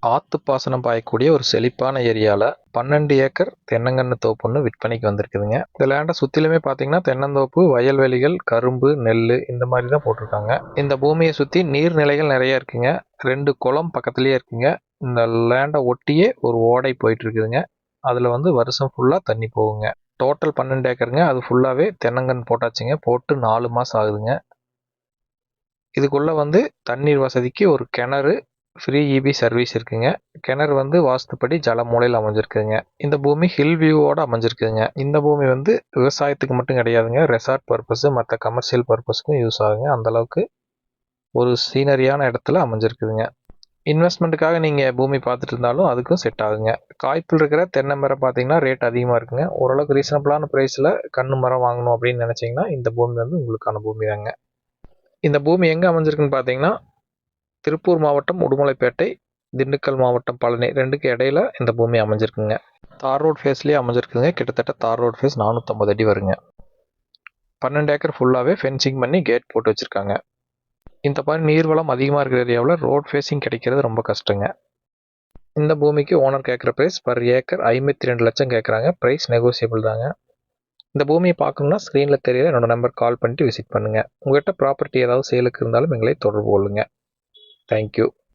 ஆத்து பாசனம் பாயக்கூடிய ஒரு செழிப்பான ஏரியாவில் 12 ஏக்கர் தென்னங்கன்று தோப்பு ஒன்று விற்பனைக்கு வந்திருக்குதுங்க. இந்த லேண்டை சுற்றிலுமே பார்த்தீங்கன்னா தென்னந்தோப்பு, வயல்வெளிகள், கரும்பு, நெல் இந்த மாதிரி தான் போட்டிருக்காங்க. இந்த பூமியை சுற்றி நீர்நிலைகள் நிறைய இருக்குங்க. 2 குளம் பக்கத்துலேயே இருக்குங்க. இந்த லேண்டை ஒட்டியே ஒரு ஓடை போயிட்டு இருக்குதுங்க. அதில் வருஷம் ஃபுல்லாக தண்ணி போகுங்க. டோட்டல் 12 ஏக்கருங்க. அது ஃபுல்லாகவே தென்னங்கன்று போட்டாச்சுங்க. போட்டு 4 மாதம் ஆகுதுங்க. இதுக்குள்ளே தண்ணீர் வசதிக்கு ஒரு கிணறு, ஃப்ரீ இபி சர்வீஸ் இருக்குங்க. கிணறு வாஸ்துப்படி ஜல மூலையில் அமைஞ்சிருக்குதுங்க. இந்த பூமி ஹில் வியூவோட அமைஞ்சிருக்குதுங்க. இந்த பூமி விவசாயத்துக்கு மட்டும் கிடையாதுங்க. ரெசார்ட் பர்பஸ், மற்ற கமர்ஷியல் பர்பஸ்க்கும் யூஸ் ஆகுங்க. அந்தளவுக்கு ஒரு சீனரியான இடத்துல அமைஞ்சிருக்குதுங்க. இன்வெஸ்ட்மெண்ட்டுக்காக நீங்கள் பூமி பார்த்துட்டு இருந்தாலும் அதுக்கும் செட் ஆகுங்க. காய்ப்பில் இருக்கிற தென்னை மரம் பார்த்தீங்கன்னா ரேட் அதிகமாக இருக்குங்க. ஓரளவுக்கு ரீசனபிளான ப்ரைஸில் கன்று மரம் வாங்கணும் அப்படின்னு நினச்சிங்கன்னா இந்த பூமி உங்களுக்கான பூமி தாங்க. இந்த பூமி எங்கே அமைஞ்சிருக்குன்னு பார்த்தீங்கன்னா திருப்பூர் மாவட்டம் உடுமலைப்பேட்டை, திண்டுக்கல் மாவட்டம் பழனி 2க்கு இடையில இந்த பூமி அமைஞ்சிருக்குங்க. தார் ரோட் ஃபேஸ்லேயே அமைஞ்சிருக்குங்க. கிட்டத்தட்ட தார் ரோட் ஃபேஸ் 450 அடி வருங்க. 12 ஏக்கர் ஃபுல்லாகவே ஃபென்சிங் பண்ணி கேட் போட்டு வச்சுருக்காங்க. இந்த மாதிரி நீர்வளம் அதிகமாக இருக்கிற ஏரியாவில் ரோட் ஃபேஸிங் கிடைக்கிறது ரொம்ப கஷ்டங்க. இந்த பூமிக்கு ஓனர் கேட்குற ப்ரைஸ் பர் ஏக்கர் 52 லட்சம் கேட்குறாங்க. ப்ரைஸ் நெகோசியபிள் தாங்க. இந்த பூமியை பார்க்கணுன்னா ஸ்க்ரீனில் தெரியல என்னோட நம்பர் கால் பண்ணிட்டு விசிட் பண்ணுங்கள். உங்கள்கிட்ட ப்ராப்பர்ட்டி ஏதாவது சேலுக்கு இருந்தாலும் எங்களை தொடர்பு கொள்ளுங்கள். தேங்க்யூ.